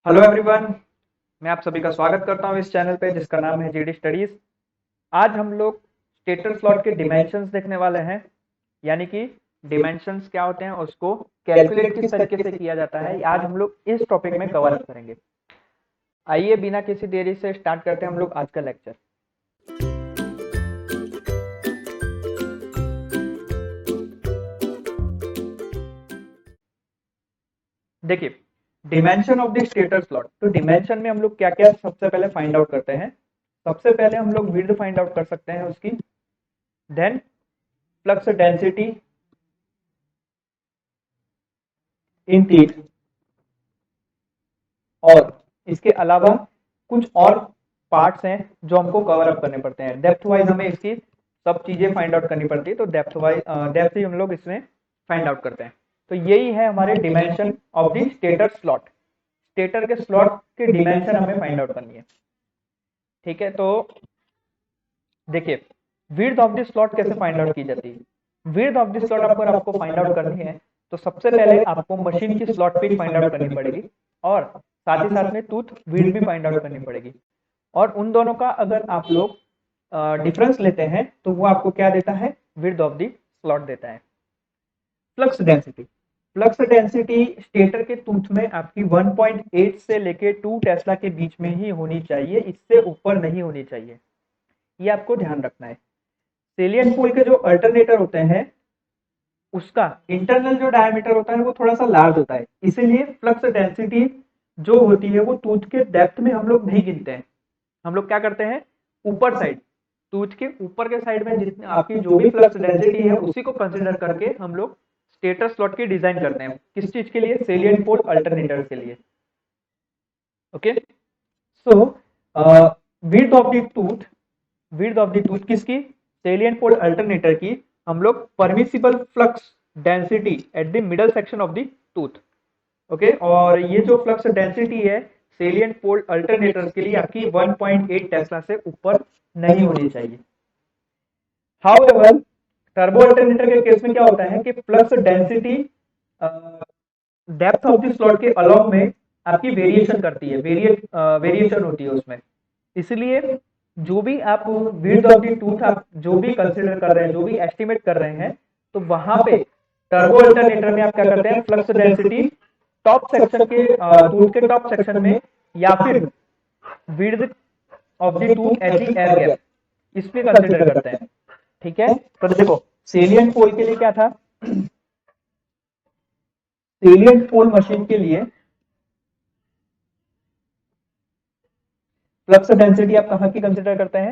Hello everyone. मैं आप सभी का स्वागत करता हूं इस चैनल पे जिसका नाम है जीडी स्टडीज। आज हम लोग स्टेटर स्लॉट के डिमेंशंस देखने वाले हैं, यानी कि डिमेंशंस क्या होते हैं, उसको कैलकुलेट किस तरीके से किया जाता है, आज हम लोग इस टॉपिक में कवर अप करेंगे। आइए बिना किसी देरी से स्टार्ट करते हैं हम लोग आज का लेक्चर। देखिए, dimension of the stator slot. तो डिमेंशन में हम लोग क्या क्या सबसे पहले फाइंड आउट करते हैं। सबसे पहले हम लोग विड्थ फाइंड आउट कर सकते हैं उसकी, then flux density in teeth, और इसके अलावा कुछ और पार्ट्स हैं जो हमको कवर अप करने पड़ते हैं। डेप्थ वाइज हमें इसकी सब चीजें फाइंड आउट करनी पड़ती है, तो डेप्थ वाइज डेप्थ ही हम लोग इसमें फाइंड आउट करते हैं। तो यही है हमारे dimension of the stator slot. Stator के स्लॉट के डिमेंशन हमें फाइंड आउट करनी है। ठीक है, तो देखिए विड्थ ऑफ द स्लॉट कैसे फाइंड आउट की जाती है। विड्थ ऑफ द स्लॉट अगर आपको फाइंड आउट करनी है तो सबसे पहले आपको मशीन की स्लॉट पिच फाइंड आउट करनी पड़ेगी, और साथ ही साथ में टूथ विड्थ भी फाइंड आउट करनी पड़ेगी। और उन दोनों का अगर आप लोग डिफरेंस लेते हैं तो वो आपको क्या देता है, विड्थ ऑफ द स्लॉट देता है। Flux density, flux density stator के टूथ में आपकी 1.8 से लेके 2 टेस्ला के बीच में ही होनी चाहिए, इससे ऊपर नहीं होनी चाहिए, ये आपको ध्यान रखना है। सेलियंट पोल के जो अल्टरनेटर होते हैं उसका इंटरनल जो डायमीटर होता है वो थोड़ा सा लार्ज होता है, इसीलिए फ्लक्स डेंसिटी जो होती है वो टूथ के डेप्थ में हम लोग नहीं गिनते हैं। हम लोग क्या करते हैं, ऊपर साइड, टूथ के ऊपर के साइड में जितने आपकी जो भी फ्लक्स डेंसिटी है उसी को कंसिडर करके हम लोग स्टेटर स्लॉट की डिजाइन करते हैं। किस चीज के लिए, सेलियंट पोल अल्टरनेटर के लिए। Okay, so width of the tooth, width of the tooth किसकी, सेलियंट पोल अल्टरनेटर की, हम लोग permissible flux density at the middle section of the tooth. Okay, और ये जो फ्लक्स डेंसिटी है सेलियंट पोल अल्टरनेटर के लिए आपकी 1.8 टेस्ला से ऊपर नहीं होनी चाहिए। हाउएवर टर्बो अल्टरनेटर के केस में क्या होता है कि flux density depth of the slot के अलॉन्ग में आपकी वेरिएशन करती है, वेरिएशन होती है उसमें। इसलिए जो भी आप विड्थ ऑफ द टूथ आप जो भी कंसीडर कर रहे हैं, जो भी एस्टिमेट कर रहे हैं, तो वहां पे टर्बो अल्टरनेटर में आप क्या करते हैं, फ्लक्स डेंसिटी टॉप सेक्शन के टूथ के टॉप सेक्शन में, या फिर width of the tooth at the air gap, इसमें कंसीडर करते हैं। ठीक है, तो देखो सेलियंट पोल के लिए क्या था, सेलियंट पोल मशीन के लिए फ्लक्स डेंसिटी आप कहां की कंसीडर करते हैं,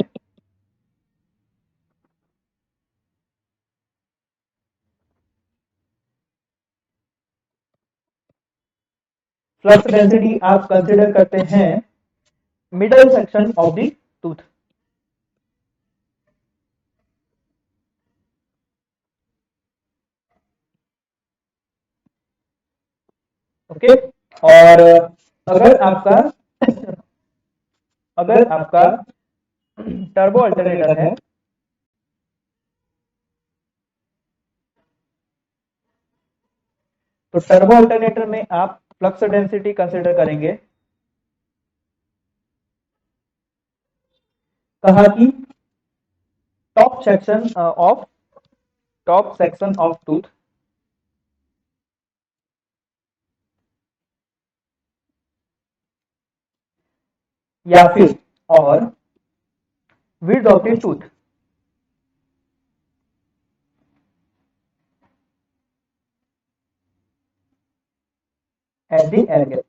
फ्लक्स डेंसिटी आप कंसीडर करते हैं middle section of the tooth. Okay, और अगर आपका अगर आपका टर्बो अल्टरनेटर है तो टर्बो अल्टरनेटर में आप फ्लक्स डेंसिटी कंसीडर करेंगे कहा कि टॉप सेक्शन ऑफ टूथ, या फिर और width of the tooth at the air gap.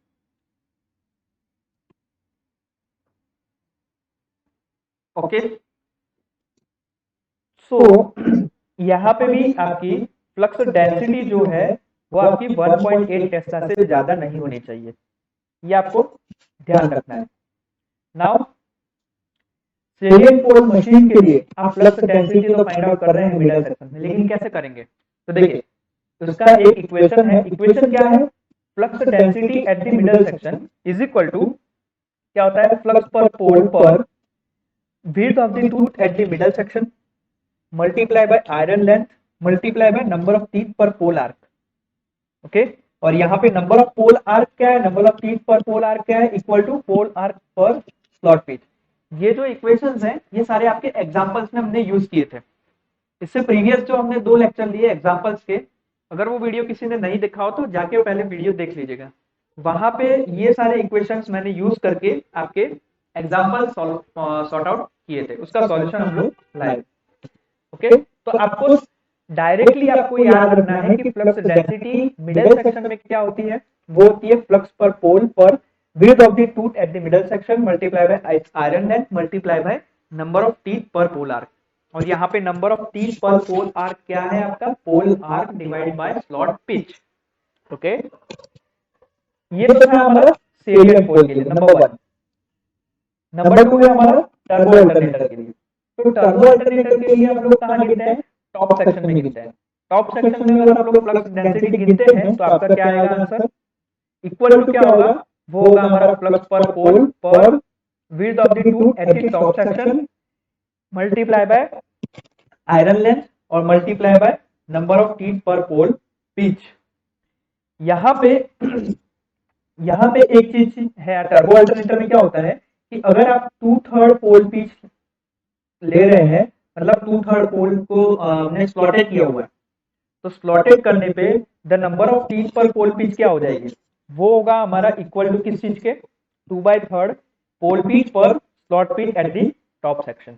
Okay, so यहाँ पे भी आपकी फ्लक्स डेंसिटी जो है वो आपकी 1.8 टेस्ला से ज्यादा नहीं होनी चाहिए, ये आपको ध्यान रखना है। नाउ सेलियंट पोल मशीन के लिए आप फ्लक्स डेंसिटी तो फाइंड आउट कर रहे हैं मिडल सेक्शन में, लेकिन कैसे करेंगे, तो देखिए उसका एक इक्वेशन है। इक्वेशन क्या है, flux density at the middle section is equal to क्या होता है, फ्लक्स पर पोल पर width of the tooth at the middle section multiply by iron length multiply by number of teeth पर पोल आर्क। ओके, और यहाँ पे number of pole arc क्या है, नंबर ऑफ टीथ पर पोल आर्क क्या है, इक्वल टू पोल आर्क पर स्लॉट पिच। ये जो इक्वेशंस हैं ये सारे आपके एग्जांपल्स में हमने यूज किए थे। इससे प्रीवियस जो हमने 2 लेक्चर लिए एग्जांपल्स के, अगर वो वीडियो किसी ने नहीं देखा हो तो जाके पहले वीडियो देख लीजिएगा। वहां पे ये सारे इक्वेशंस मैंने यूज करके आपके एग्जांपल सॉर्ट आउट किए थे, उसका सॉल्यूशन हम लोग लाए। ओके, तो आपको डायरेक्टली आपको याद रखना है कि फ्लक्स डेंसिटी मिडिल सेक्शन में क्या होती है, वो होती है फ्लक्स पर पोल पर width of the tooth at the middle section multiply by iron length multiply by number of teeth पर पोल आर्क। और यहाँ पे नंबर ऑफ टीथ पर पोल आर्क क्या है आपका, pole arc divide by slot pitch. Okay, ये तो था हमारा सेलियंट पोल के लिए नंबर 1। नंबर 2 है हमारा टर्बो अल्टरनेटर के लिए। तो टर्बो अल्टरनेटर के लिए हम लोग कहाँ गिनते हैं, टॉप सेक्शन में गिनते हैं। टॉप सेक्शन में अगर हम लोग फ्लक्स डेंसिटी गिनते हैं तो आपका क्या आएगा आंसर, इक्वल टू क्या होगा, वो होगा हमारा फ्लक्स पर पोल पर width of the tooth at the top section multiply by iron length और multiply by number of teeth पर पोल पिच। यहाँ पे यहाँ पे एक चीज है, टर्बो अल्टरनेटर में क्या होता है कि अगर आप 2/3 पोल पिच ले रहे हैं, मतलब 2/3 पोल को हमने स्लॉटेड किया हुआ है, तो स्लॉटेड करने पे द नंबर ऑफ टीथ पर पोल पिच क्या हो जाएगी, वो होगा हमारा इक्वल टू किस चीज के, 2/3 पोल पिच पर slot pitch at the top section.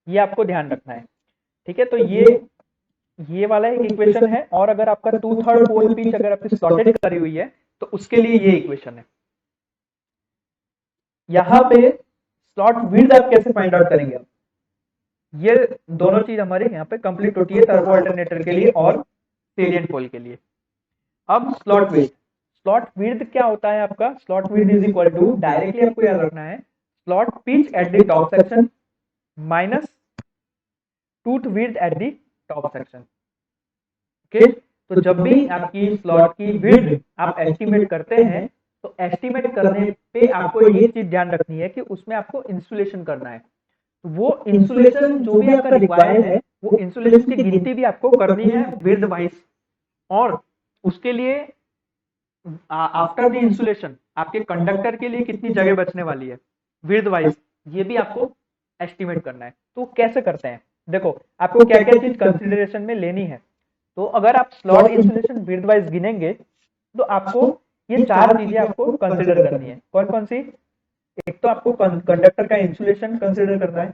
ये आपको ध्यान रखना है, ठीक है। तो ये वाला एक इक्वेशन है, और अगर आपका 2/3 पोल पिच अगर आपकी स्लॉटेड करी हुई है तो उसके लिए ये इक्वेशन है। यहाँ पे स्लॉट विड्थ आप कैसे फाइंड आउट करेंगे, ये दोनों चीज हमारे यहाँ पे कंप्लीट होती है टर्बो अल्टरनेटर के लिए और सेलियंट पोल के लिए। अब स्लॉट विड्थ क्या होता है आपका, slot width is equal to, directly आपको याद रखना है, slot pitch at the top section minus tooth width at the top section. Okay, तो जब भी आपकी स्लॉट की विड्थ आप एस्टिमेट करते हैं तो एस्टिमेट करने पे आपको ये चीज ध्यान रखनी है कि उसमें आपको इंसुलेशन करना है। वो इंसुलेशन जो भी आपका रिक्वायर्ड है, वो इंसुलेशन की गिनती भी आपको करनी है विड्थ वाइज, और उसके लिए आफ्टर द इंसुलेशन आपके कंडक्टर के लिए कितनी जगह बचने वाली है विड्थ वाइज, ये भी आपको एस्टिमेट करना है। तो कैसे करते हैं, देखो आपको क्या क्या चीज कंसिडरेशन में लेनी है। तो अगर आप स्लॉट इंसुलेशन विड्थ वाइज गिनेंगे तो आपको ये 4 चीजें आपको कंसिडर करनी है। कौन कौन सी, एक तो आपको कंडक्टर का इंसुलेशन कंसिडर करना है,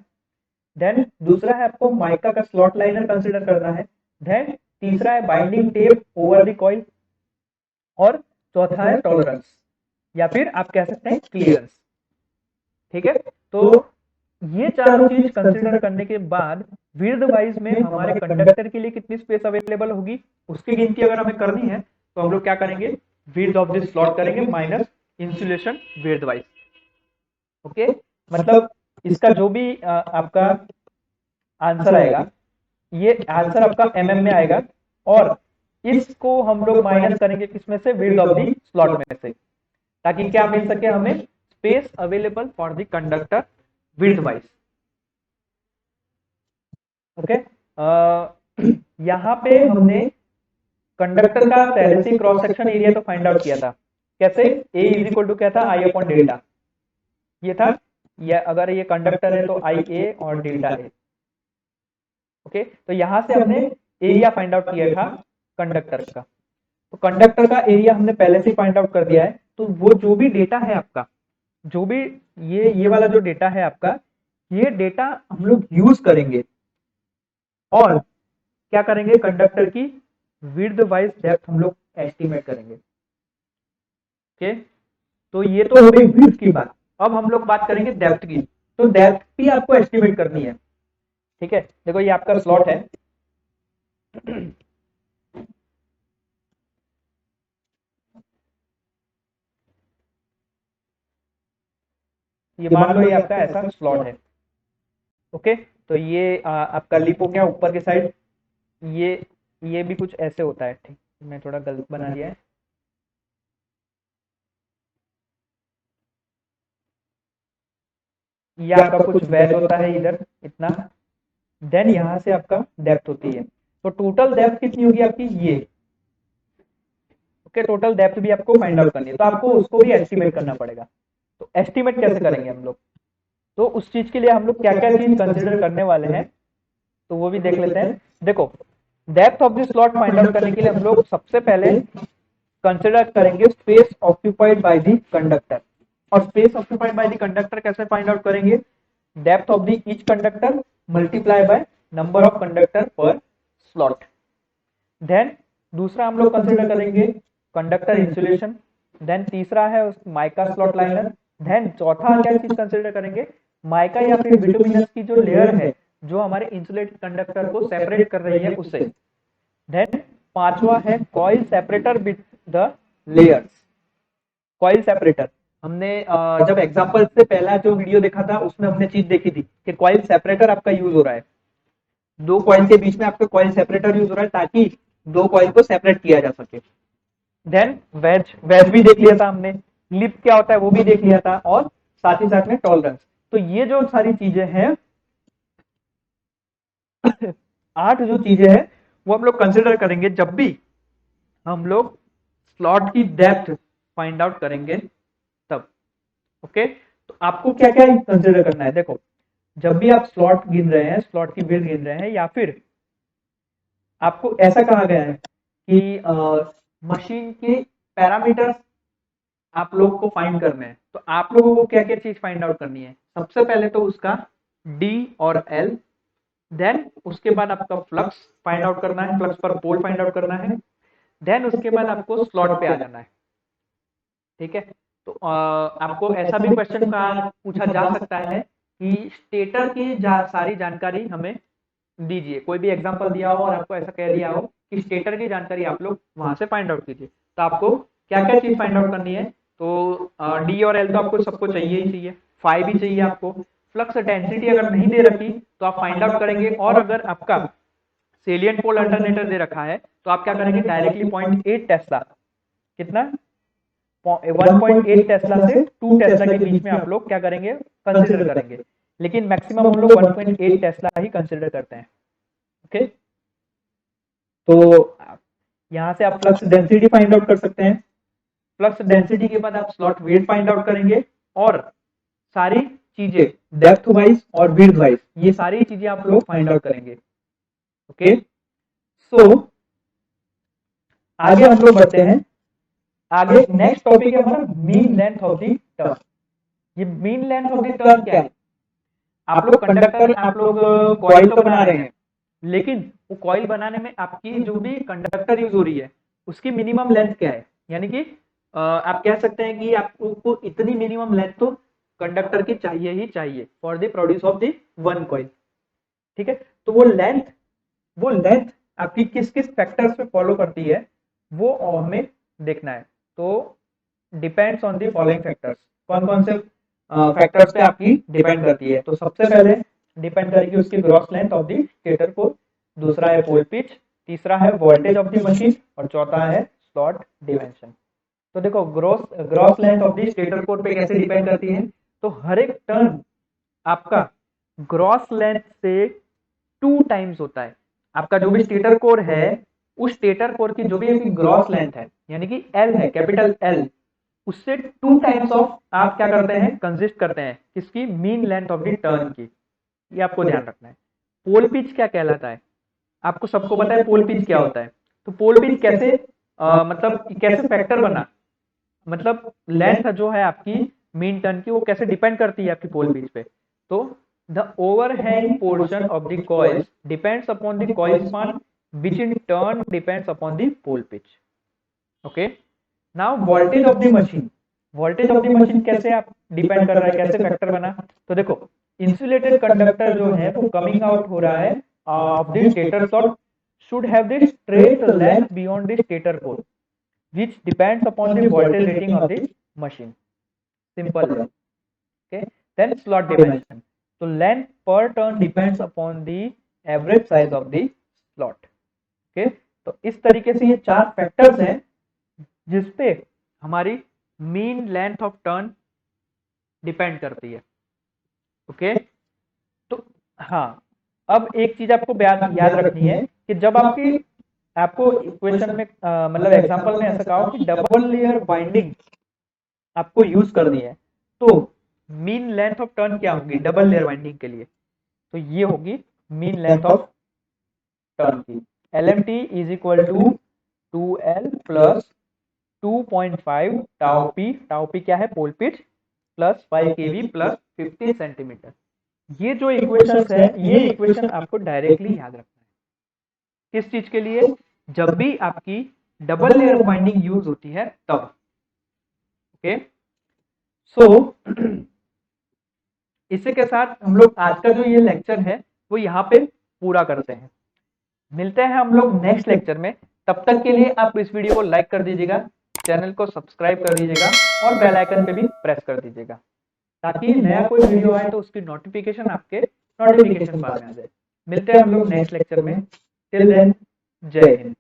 देन दूसरा है आपको माइका का स्लॉट लाइनर कंसिडर करना है, देन तीसरा है binding tape over the coil, और चौथा है टॉलरेंस, या फिर आप कह सकते हैं क्लियरेंस। ठीक है, तो ये चारों चीज कंसिडर करने के बाद विड्थ वाइज में हमारे कंडक्टर के लिए कितनी स्पेस अवेलेबल होगी उसकी गिनती अगर हमें करनी है तो हम लोग क्या करेंगे, विड्थ ऑफ दिस स्लॉट करेंगे minus insulation width wise. Okay, मतलब इसका जो भी आपका आंसर आएगा, ये आंसर आपका एमएम में आएगा, और इसको हम लोग माइनस करेंगे किसमें से, विड्थ ऑफ द स्लॉट में से, ताकि क्या मिल सके हमें, space available for the conductor width wise. Okay, यहाँ पे हमने कंडक्टर का पहले से क्रॉस सेक्शन एरिया तो फाइंड आउट किया था, कैसे, ए इज इक्वल टू क्या था, आई अपॉन डेल्टा, ये था, या अगर ये कंडक्टर है तो आई ए और डेल्टा ए। ओके, तो यहां से हमने एरिया फाइंड आउट किया था कंडक्टर का, तो कंडक्टर का एरिया हमने पहले से फाइंड आउट कर दिया है। तो वो जो भी डेटा है आपका, जो भी ये वाला जो डेटा है आपका, ये डेटा हम लोग यूज करेंगे और क्या करेंगे, कंडक्टर की विड्थ वाइज डेप्थ हम लोग एस्टिमेट करेंगे। ओके, तो ये तो हो गई विड्थ की बात। अब हम लोग बात करेंगे डेप्थ की, तो डेप्थ भी आपको एस्टिमेट करनी है। ठीक है, देखो ये आपका स्लॉट है, ये मान लो ये आपका ऐसा स्लॉट है। ओके, तो ये आपका लिप हो गया ऊपर के साइड, ये भी कुछ ऐसे होता है, ठीक, मैं थोड़ा गलत बना दिया है। ये आपका कुछ वेज होता है इधर इतना, देन यहां से आपका डेप्थ होती है। तो टोटल डेप्थ कितनी होगी आपकी, ये ओके, टोटल डेप्थ भी आपको फाइंड आउट करनी है, तो आपको उसको भी एस्टिमेट करना पड़ेगा। तो एस्टिमेट कैसे करेंगे हम लोग, तो उस चीज के लिए हम लोग क्या क्या चीज कंसिडर करने वाले हैं, तो वो भी देख लेते हैं। देखो, depth of the slot find out करने के लिए हम लोग सबसे पहले कंसिडर करेंगे space occupied by the conductor. और space occupied by the conductor कैसे फाइंड आउट करेंगे, depth of the each conductor multiply by number of conductor पर स्लॉट। देन दूसरा हम लोग कंसिडर करेंगे कंडक्टर इंसुलेशन। देन तीसरा है माइका स्लॉट लाइनर। देन चौथा क्या चीज कंसिडर करेंगे, माइका या फिर बिटुमिनस की जो लेयर है जो हमारे इंसुलेटेड कंडक्टर को सेपरेट कर रही है उससे। देन पांचवा है coil separator with the layers. Coil separator हमने जब एग्जांपल से पहला जो वीडियो देखा था उसमें हमने चीज देखी थी कि कॉइल सेपरेटर आपका यूज हो रहा है, दो कॉइल के बीच में आपका कॉइल सेपरेटर यूज हो रहा है ताकि दो कॉइल को सेपरेट किया जा सके। देन वेज वेज भी देख लिया था हमने, लिप क्या होता है वो भी देख लिया था, और साथ ही साथ में टॉलरेंस। तो ये जो सारी चीजें हैं 8 जो चीजें हैं वो हम लोग कंसिडर करेंगे जब भी हम लोग स्लॉट की डेप्थ फाइंड आउट करेंगे तब। ओके, तो आपको क्या क्या कंसिडर करना है, देखो जब भी आप स्लॉट गिन रहे हैं, स्लॉट की विड्थ गिन रहे हैं, या फिर आपको ऐसा कहा गया है कि मशीन के पैरामीटर्स आप लोग को फाइंड करने हैं, तो आप लोगों को क्या क्या चीज फाइंड आउट करनी है, सबसे पहले तो उसका डी और एल। देन उसके बाद आपका फ्लक्स फाइंड आउट करना है, फ्लक्स पर पोल फाइंड आउट करना है। देन उसके बाद आपको स्लॉट पे आ जाना है। ठीक है, तो आपको ऐसा भी क्वेश्चन का पूछा जा सकता है कि स्टेटर की सारी जानकारी हमें दीजिए, कोई भी एग्जांपल दिया हो और आपको ऐसा कह दिया हो कि स्टेटर की जानकारी आप लोग वहां से फाइंड आउट कीजिए, तो आपको क्या क्या चीज फाइंड आउट करनी है, तो डी और एल तो आपको सबको चाहिए ही चाहिए, फाई भी चाहिए आपको, फ्लक्स डेंसिटी अगर नहीं दे रखी तो आप फाइंड आउट करेंगे, और अगर आपका सेलियंट पोल अल्टरनेटर दे रखा है तो आप क्या करेंगे, डायरेक्टली 0.8 टेस्ला, कितना 1.8 टेस्ला से 2 टेस्ला के बीच में आप लोग क्या करेंगे, कंसिडर करेंगे, लेकिन मैक्सिमम हम लोग 1.8 टेस्ला ही कंसिडर करते हैं। ओके, तो यहाँ से आप फ्लक्स डेंसिटी फाइंड आउट कर सकते हैं। फ्लक्स डेंसिटी के बाद आप स्लॉट वेट फाइंड आउट करेंगे, और सारी चीजें डेप्थ वाइज और विड्थ वाइज ये सारी चीजें आप लोग फाइंड आउट करेंगे। ओके, सो आगे हम लोग बढ़ते हैं। आगे नेक्स्ट टॉपिक है हमारा mean length of the turn. ये mean length of the turn क्या है, आप लोग कंडक्टर, आप लोग कॉइल तो बना रहे हैं, लेकिन वो कॉइल बनाने में आपकी जो भी कंडक्टर यूज हो रही है उसकी मिनिमम लेंथ क्या है, यानी कि आप कह सकते हैं कि आपको इतनी मिनिमम लेंथ तो कंडक्टर की चाहिए ही चाहिए for the produce of the one coil. ठीक है, तो वो लेंथ आपकी किस किस फैक्टर्स पे फॉलो करती है वो हमें देखना है। तो depends on the following factors, कौन कौन से फैक्टर्स पे आपकी डिपेंड करती है, तो सबसे पहले डिपेंड करेगी उसकी gross length of the stator core, दूसरा है पोल पिच, तीसरा है वोल्टेज ऑफ द मशीन, और चौथा है स्लॉट डिमेंशन। तो देखो gross gross length of the stator core पे कैसे डिपेंड करती है, तो हर एक टर्न आपका ग्रॉस लेंथ से 2 टाइम्स होता है। आपका जो भी स्टेटर कोर है उस स्टेटर कोर की जो भी आपकी ग्रॉस लेंथ है यानी कि एल है, कैपिटल एल, उससे 2 टाइम्स ऑफ आप क्या करते हैं, कंसिस्ट करते हैं किसकी, mean length of the turn की। ये आपको ध्यान रखना है। पोल पिच क्या कहलाता है, आपको सबको पता है पोल पिच क्या होता है, तो पोल पिच कैसे मतलब कैसे फैक्टर बना, मतलब लेंथ जो है आपकी मीन टर्न की वो कैसे डिपेंड करती है आपकी पोल पिच पे, तो the overhang portion of the coils depends upon the coil span which in turn depends upon the pole pitch. Okay, now voltage of the machine, voltage of the machine कैसे आप depend कर रहा है, कैसे factor बना, तो देखो insulated conductor जो है वो कमिंग आउट हो रहा है of the stator slot should have the straight length beyond the stator pole which depends upon the voltage rating of the machine. Simple है. Okay, then slot dimension, so length per turn depends upon the average size of the slot. Okay, तो इस तरीके से ये 4 factors हैं जिसपे हमारी mean length of turn depend करती है। ओके, तो हाँ, अब एक चीज आपको याद रखनी है कि जब आपकी आपको इक्वेशन में मतलब एग्जांपल में ऐसा कहा हो कि डबल लेयर बाइंडिंग आपको यूज करनी है, तो मीन लेंथ ऑफ टर्न क्या होगी डबल लेयर बाइंडिंग के लिए, तो ये होगी मीन लेंथ ऑफ टर्न की। LMT is equal to 2L plus 2.5 tau P क्या है pole pitch plus 5 kV plus 50 centimetre. ये जो इक्वेशंस है ये इक्वेशन आपको डायरेक्टली याद रखना है किस चीज के लिए, जब भी आपकी डबल लेयर बाइंडिंग यूज होती है तब। ओके सो इसी के साथ हम लोग आज का जो ये लेक्चर है वो यहाँ पे पूरा करते हैं। मिलते हैं हम लोग नेक्स्ट लेक्चर में, तब तक के लिए आप इस वीडियो को लाइक कर दीजिएगा, चैनल को सब्सक्राइब कर दीजिएगा और बेल आइकन पे भी प्रेस कर दीजिएगा ताकि नया कोई वीडियो आए तो उसकी नोटिफिकेशन आपके नोटिफिकेशन बार में आ जाए। मिलते हैं हम लोग नेक्स्ट लेक्चर में, टिल देन जय हिंद।